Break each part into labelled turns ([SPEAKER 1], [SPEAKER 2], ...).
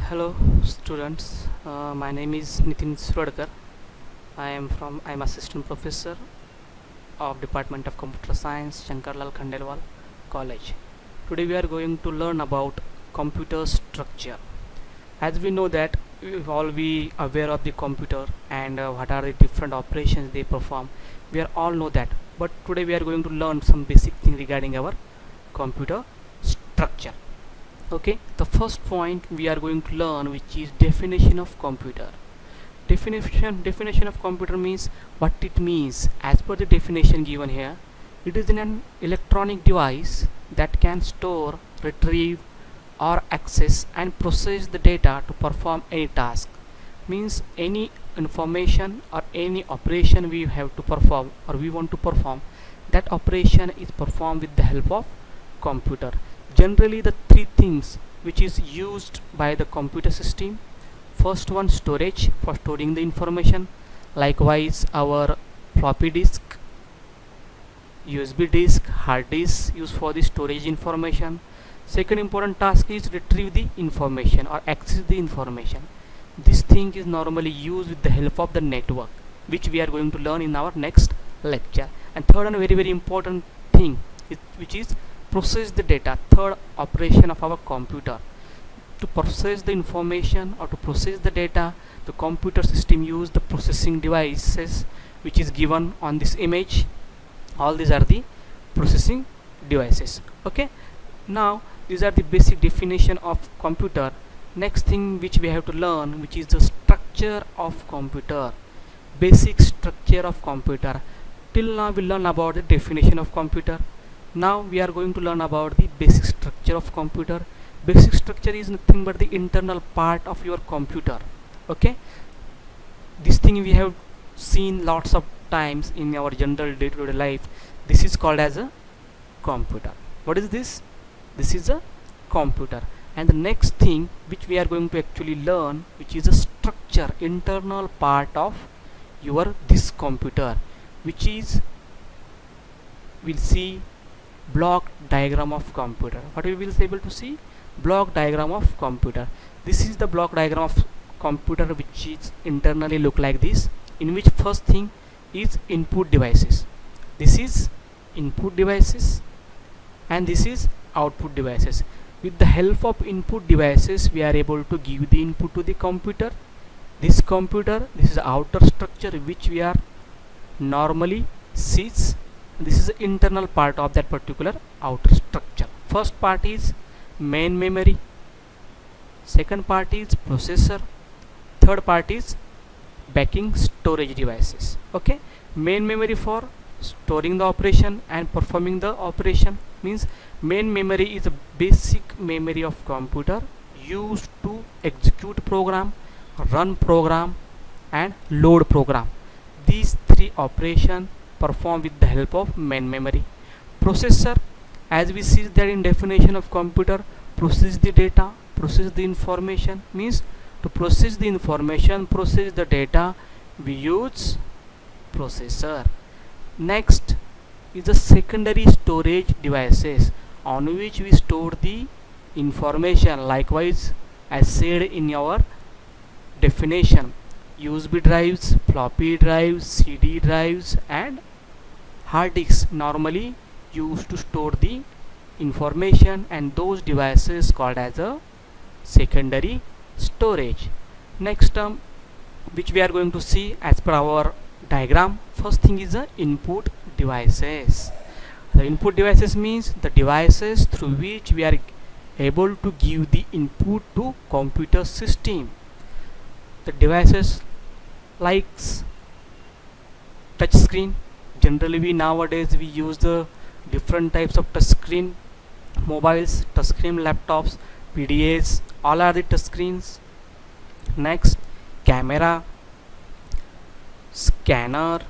[SPEAKER 1] Hello students, my name is Nitin Suradkar. I'm assistant professor of Department of Computer Science, Shankarlal Khandelwal College. Today we are going to learn about computer structure. As we know that we all be aware of the computer and what are the different operations they perform. We are all know that. But today we are going to learn some basic thing regarding our computer structure. Okay, the first point we are going to learn, which is definition of computer. Definition of computer means what it means. As per the definition given here, it is an electronic device that can store, retrieve, or access and process the data to perform any task. Means any information or any operation we have to perform or we want to perform, that operation is performed with the help of computer. Generally the three things which is used by the computer system: first one, storage, for storing the information, likewise our floppy disk, USB disk, hard disk used for the storage information. Second important task is retrieve the information or access the information. This thing is normally used with the help of the network, which we are going to learn in our next lecture. And third and very important thing is, which is process the data. Third operation of our computer, to process the information or to process the data, the computer system use the processing devices which is given on this image. All these are the processing devices. Okay, now these are the basic definition of computer. Next thing which we have to learn, which is the structure of computer. Basic structure of computer. Till now we learn about the definition of computer. Now we are going to learn about the basic structure of computer. Basic structure is nothing but the internal part of your computer. Okay, this thing we have seen lots of times in our general day-to-day life. This is called as a computer. What is this? This is a computer. And the next thing which we are going to actually learn, which is a structure, internal part of your this computer, which is, we'll see block diagram of computer. What we will be able to see? Block diagram of computer. This is the block diagram of computer, which is internally look like this, in which first thing is input devices. This is input devices and this is output devices. With the help of input devices we are able to give the input to the computer. This computer, this is the outer structure which we are normally sees. This is the internal part of that particular outer structure. First part is main memory, second part is processor, third part is backing storage devices. Okay, main memory for storing the operation and performing the operation. Means main memory is a basic memory of computer used to execute program, run program and load program. These three operations perform with the help of main memory. Processor, as we see that in definition of computer, process the data, process the information. Means to process the information, process the data, we use processor. Next is the secondary storage devices on which we store the information. Likewise, as said in our definition, USB drives, floppy drives, CD drives and hard disks normally used to store the information, and those devices called as a secondary storage. Next term which we are going to see as per our diagram, first thing is the input devices. The input devices means the devices through which we are able to give the input to computer system. The devices likes touch screen. Generally we nowadays we use the different types of touch screen mobiles, touch screen laptops, PDAs, all are the touch screens. Next, camera, scanner,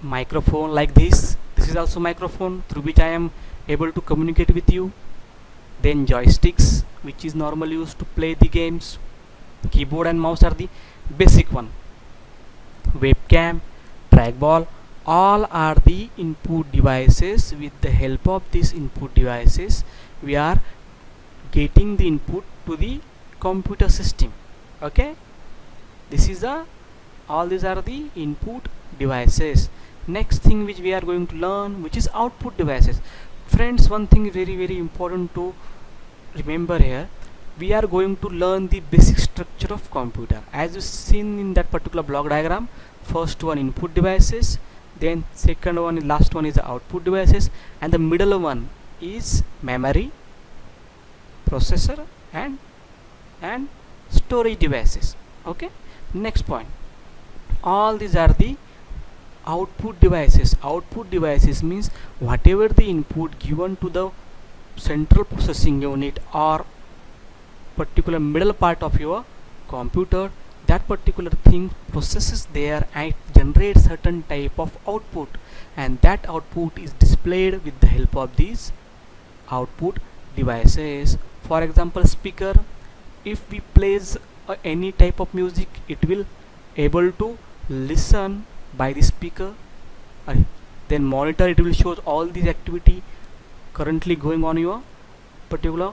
[SPEAKER 1] microphone like this. This is also microphone through which I am able to communicate with you. Then joysticks, which is normally used to play the games. Keyboard and mouse are the basic one. Webcam, trackball, all are the input devices. With the help of these input devices we are getting the input to the computer system. Okay, this is the all these are the input devices. Next thing which we are going to learn, which is output devices. Friends, one thing very important to remember here, we are going to learn the basic structure of computer as you seen in that particular block diagram. First one input devices, then second one, last one is the output devices, and the middle one is memory, processor, and storage devices. Okay, next point, all these are the output devices. Output devices means whatever the input given to the central processing unit or particular middle part of your computer, that particular thing processes there and generates certain type of output, and that output is displayed with the help of these output devices. For example, speaker, if we plays any type of music, it will able to listen by the speaker. uh, then monitor, it will shows all these activity currently going on your particular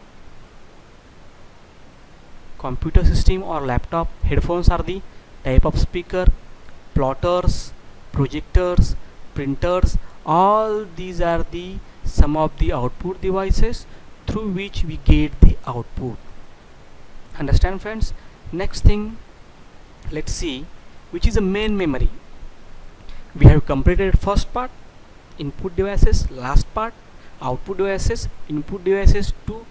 [SPEAKER 1] computer system or laptop. Headphones are the type of speaker. Plotters, projectors, printers, all these are the some of the output devices through which we get the output. Understand, friends? Next thing, let's see which is the main memory. We have completed first part, input devices, last part output devices. Input devices to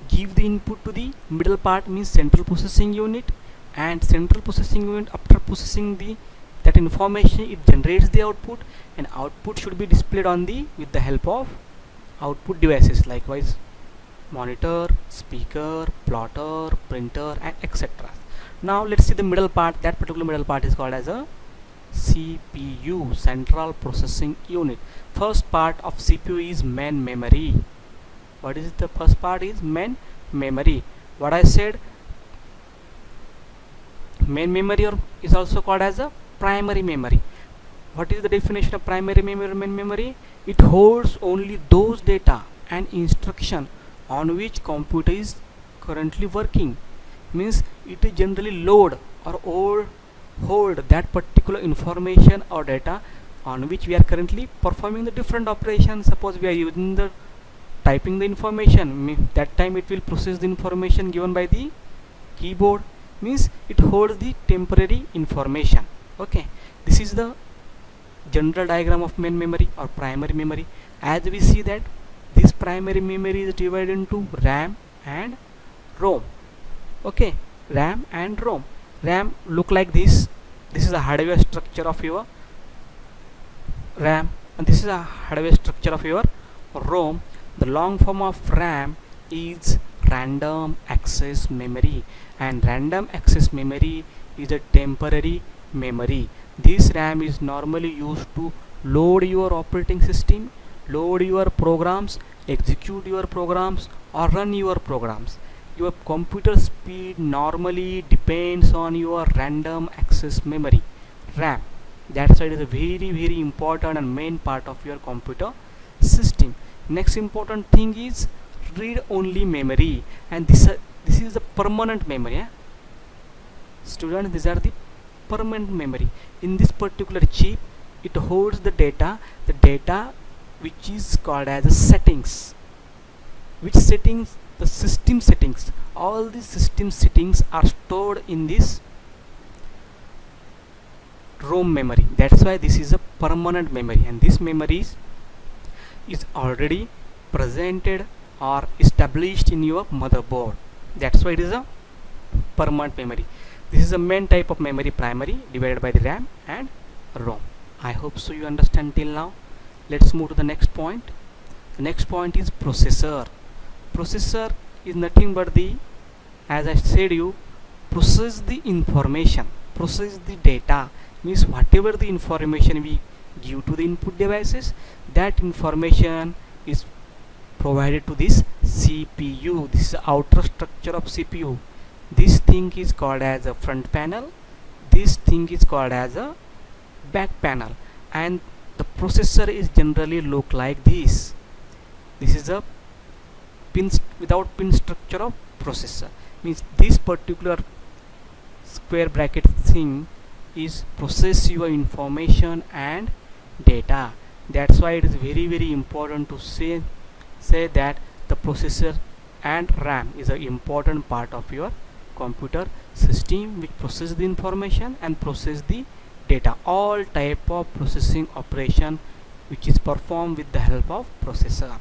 [SPEAKER 1] give the input to the middle part means central processing unit, and central processing unit, after processing the that information, it generates the output, and output should be displayed on the with the help of output devices, likewise monitor, speaker, plotter, printer, and etc. Now let's see the middle part. That particular middle part is called as a CPU, central processing unit. First part of CPU is main memory. What is the first part? Is main memory. What I said, main memory or is also called as a primary memory. What is the definition of primary memory? Main memory, it holds only those data and instruction on which computer is currently working. Means it is generally load or hold that particular information or data on which we are currently performing the different operations. Suppose we are using the typing the information, that time it will process the information given by the keyboard, means it holds the temporary information. Okay, this is the general diagram of main memory or primary memory. As we see that this primary memory is divided into RAM and ROM. Okay, RAM and ROM. RAM look like this. This is the hardware structure of your RAM, and this is a hardware structure of your ROM. The long form of RAM is random access memory, and random access memory is a temporary memory. This RAM is normally used to load your operating system, load your programs, execute your programs, or run your programs. Your computer speed normally depends on your random access memory, RAM. That side is a very important and main part of your computer system. Next important thing is read only memory, and this is the permanent memory. Students, these are the permanent memory. In this particular chip, it holds the data which is called as the settings. Which settings? The system settings. All the system settings are stored in this ROM memory. That's why this is a permanent memory, and this memory is already presented or established in your motherboard. That's why it is a permanent memory. This is the main type of memory, primary, divided by the RAM and ROM. I hope so you understand till now. Let's move to the next point. The next point is processor. Processor is nothing but the, as I said you, process the information, process the data, means whatever the information we give to the input devices, that information is provided to this CPU. This is the outer structure of CPU. This thing is called as a front panel, this thing is called as a back panel, and the processor is generally look like this. This is a pin without pin structure of processor. means this particular square bracket thing is process your information and data. That's why it is very important to say that the processor and RAM is an important part of your computer system, which process the information and process the data. All type of processing operation which is performed with the help of processor.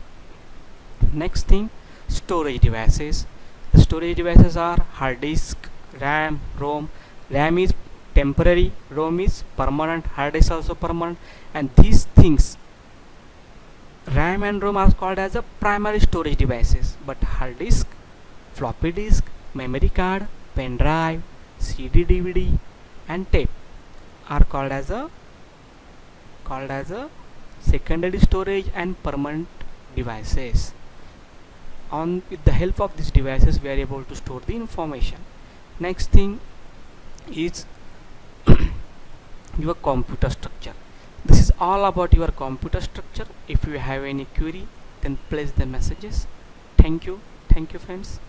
[SPEAKER 1] Next thing, storage devices. The storage devices are hard disk, RAM, ROM. RAM is temporary, ROM is permanent, hard disk also permanent, and these things, RAM and ROM, are called as a primary storage devices, but hard disk, floppy disk, memory card, pen drive, CD, DVD, and tape are called as a secondary storage and permanent devices. With the help of these devices, we are able to store the information. Next thing is your computer structure. This is all about your computer structure. If you have any query, then place the messages. Thank you friends.